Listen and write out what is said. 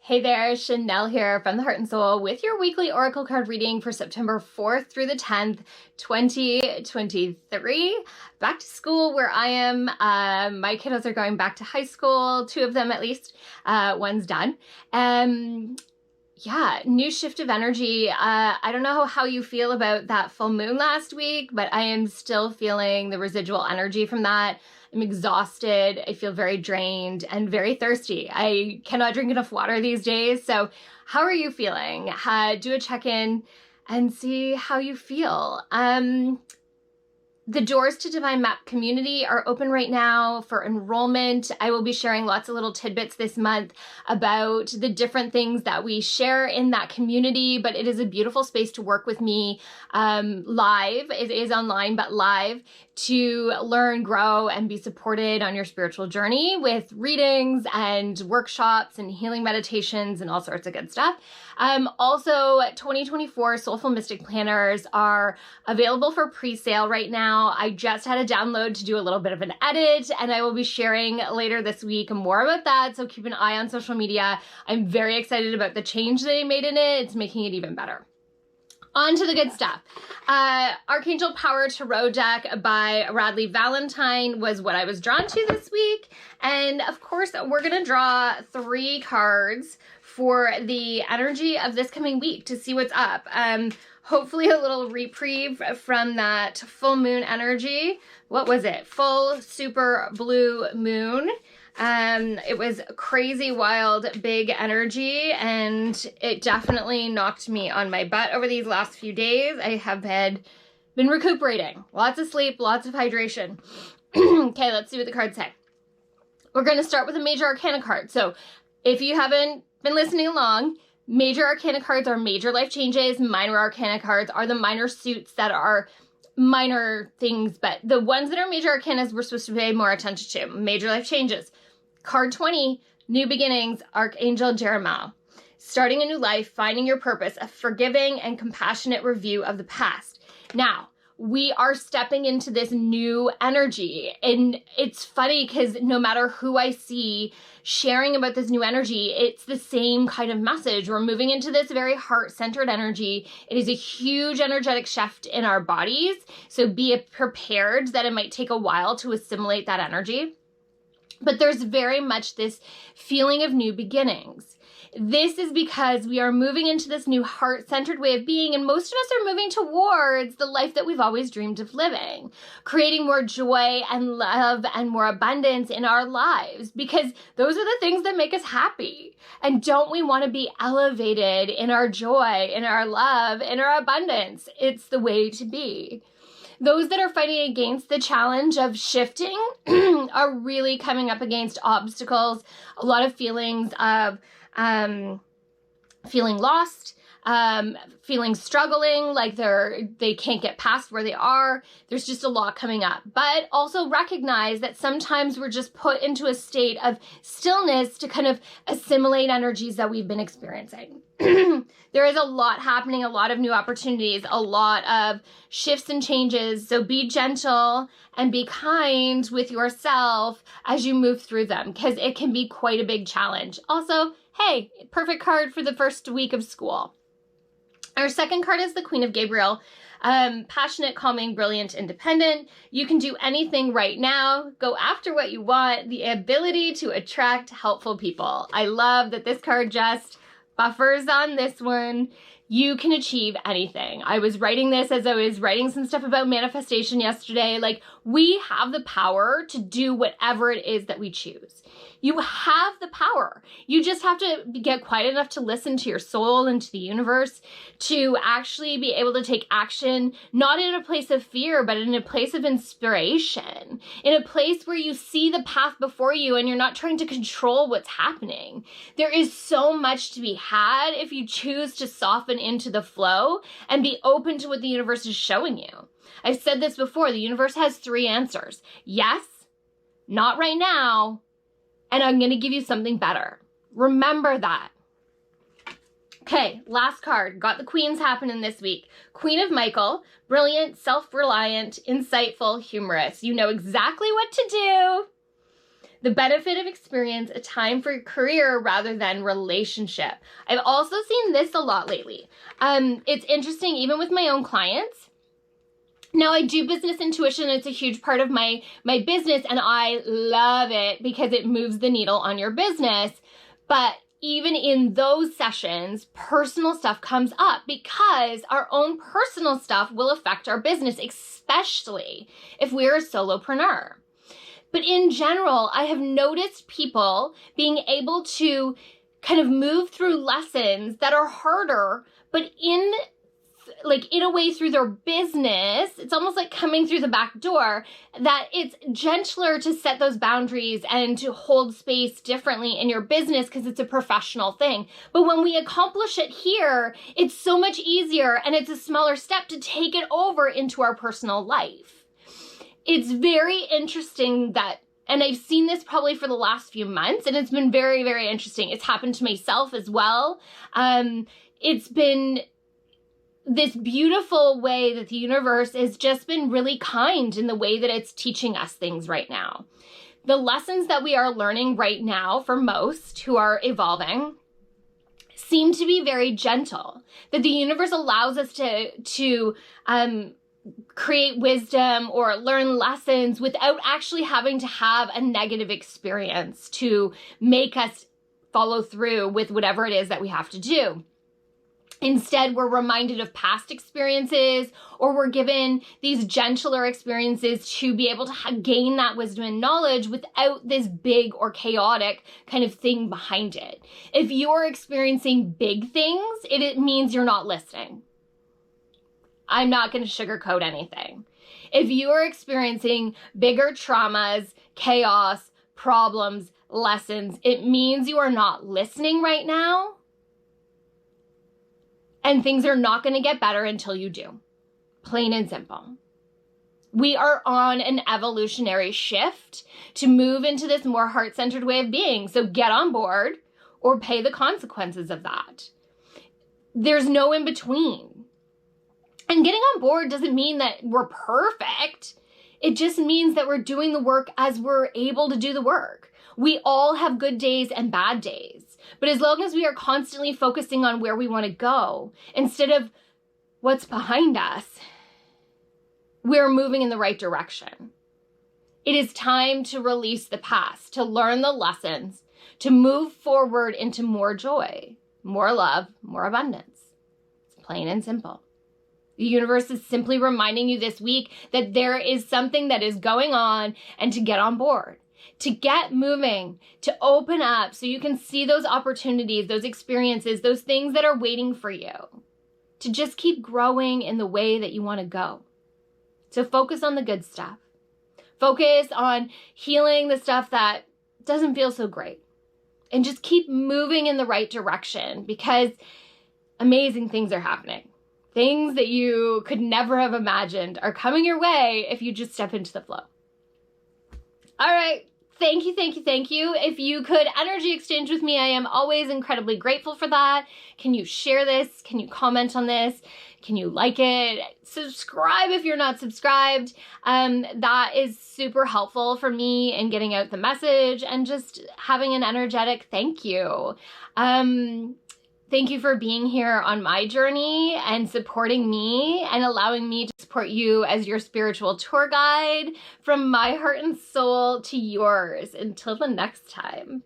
Hey there, Shanel here from the Heart and Soul with your weekly Oracle card reading for September 4th through the 10th, 2023. Back to school where I am. My kiddos are going back to high school, 2 of them at least. One's done. Yeah, new shift of energy. I don't know how you feel about that full moon last week, but I am still feeling the residual energy from that. I'm exhausted. I feel very drained and very thirsty. I cannot drink enough water these days. So how are you feeling? Do a check-in and see how you feel. The doors to Divine Map community are open right now for enrollment. I will be sharing lots of little tidbits this month about the different things that we share in that community, but it is a beautiful space to work with me live. It is online, but live, to learn, grow, and be supported on your spiritual journey with readings and workshops and healing meditations and all sorts of good stuff. Also, 2024 Soulful Mystic Planners are available for pre-sale right now. I just had a download to do a little bit of an edit, and I will be sharing later this week more about that, so keep an eye on social media. I'm very excited about the change that I made in it. It's making it even better. On to the good stuff. Archangel Power Tarot deck by Radley Valentine was what I was drawn to this week. And of course, we're going to draw 3 cards for the energy of this coming week to see what's up. Hopefully a little reprieve from that full moon energy. What was it? Full super blue moon. It was crazy, wild, big energy, and it definitely knocked me on my butt over these last few days. I have been recuperating. Lots of sleep, lots of hydration. Okay, let's see what the cards say. We're going to start with a Major Arcana card. So if you haven't been listening along, Major Arcana cards are major life changes. Minor Arcana cards are the minor suits that are minor things, but the ones that are Major Arcanas we're supposed to pay more attention to. Major life changes. Card 20, New Beginnings, Archangel Jeremiah. Starting a new life, finding your purpose, a forgiving and compassionate review of the past. Now, we are stepping into this new energy, and it's funny because no matter who I see sharing about this new energy, it's the same kind of message. We're moving into this very heart-centered energy. It is a huge energetic shift in our bodies, so be prepared that it might take a while to assimilate that energy. But there's very much this feeling of new beginnings. This is because we are moving into this new heart-centered way of being, and most of us are moving towards the life that we've always dreamed of living, creating more joy and love and more abundance in our lives, because those are the things that make us happy. And don't we want to be elevated in our joy, in our love, in our abundance? It's the way to be. Those that are fighting against the challenge of shifting are really coming up against obstacles, a lot of feelings of feeling lost, feeling struggling, like they can't get past where they are. There's just a lot coming up. But also recognize that sometimes we're just put into a state of stillness to kind of assimilate energies that we've been experiencing. There is a lot happening, a lot of new opportunities, a lot of shifts and changes. So be gentle and be kind with yourself as you move through them, because it can be quite a big challenge. Also, hey, perfect card for the first week of school. Our second card is the Queen of Gabriel. Passionate, calming, brilliant, independent. You can do anything right now. Go after what you want. The ability to attract helpful people. I love that this card just buffers on this one. You can achieve anything. I was writing this as I was writing some stuff about manifestation yesterday. Like, we have the power to do whatever it is that we choose. You have the power. You just have to get quiet enough to listen to your soul and to the universe to actually be able to take action, not in a place of fear, but in a place of inspiration, in a place where you see the path before you and you're not trying to control what's happening. There is so much to be had if you choose to soften into the flow and be open to what the universe is showing you. I've said this before, the universe has 3 answers. Yes, not right now, and I'm going to give you something better. Remember that. Okay, last card. Got the queens happening this week. Queen of Michael, brilliant, self-reliant, insightful, humorous. You know exactly what to do. The benefit of experience, a time for career rather than relationship. I've also seen this a lot lately. It's interesting, even with my own clients. Now, I do business intuition. It's a huge part of my business, and I love it because it moves the needle on your business. But even in those sessions, personal stuff comes up because our own personal stuff will affect our business, especially if we're a solopreneur. But in general, I have noticed people being able to kind of move through lessons that are harder, but in a way through their business, it's almost like coming through the back door, that it's gentler to set those boundaries and to hold space differently in your business because it's a professional thing. But when we accomplish it here, it's so much easier, and it's a smaller step to take it over into our personal life. It's very interesting that, and I've seen this probably for the last few months, and it's been very, very interesting. It's happened to myself as well. It's been this beautiful way that the universe has just been really kind in the way that it's teaching us things right now. The lessons that we are learning right now, for most who are evolving, seem to be very gentle. That the universe allows us to create wisdom or learn lessons without actually having to have a negative experience to make us follow through with whatever it is that we have to do. Instead, we're reminded of past experiences, or we're given these gentler experiences to be able to gain that wisdom and knowledge without this big or chaotic kind of thing behind it. If you're experiencing big things, it means you're not listening. I'm not going to sugarcoat anything. If you are experiencing bigger traumas, chaos, problems, lessons, it means you are not listening right now. And things are not going to get better until you do. Plain and simple. We are on an evolutionary shift to move into this more heart-centered way of being. So get on board or pay the consequences of that. There's no in between. And getting on board doesn't mean that we're perfect. It just means that we're doing the work as we're able to do the work. We all have good days and bad days. But as long as we are constantly focusing on where we want to go, instead of what's behind us, we're moving in the right direction. It is time to release the past, to learn the lessons, to move forward into more joy, more love, more abundance. It's plain and simple. The universe is simply reminding you this week that there is something that is going on, and to get on board, to get moving, to open up so you can see those opportunities, those experiences, those things that are waiting for you, to just keep growing in the way that you want to go. So focus on the good stuff. Focus on healing the stuff that doesn't feel so great, and just keep moving in the right direction, because amazing things are happening. Things that you could never have imagined are coming your way if you just step into the flow. All right. Thank you, thank you, thank you. If you could energy exchange with me, I am always incredibly grateful for that. Can you share this? Can you comment on this? Can you like it? Subscribe if you're not subscribed. That is super helpful for me in getting out the message and just having an energetic thank you. Thank you for being here on my journey and supporting me and allowing me to support you as your spiritual tour guide from my heart and soul to yours. Until the next time.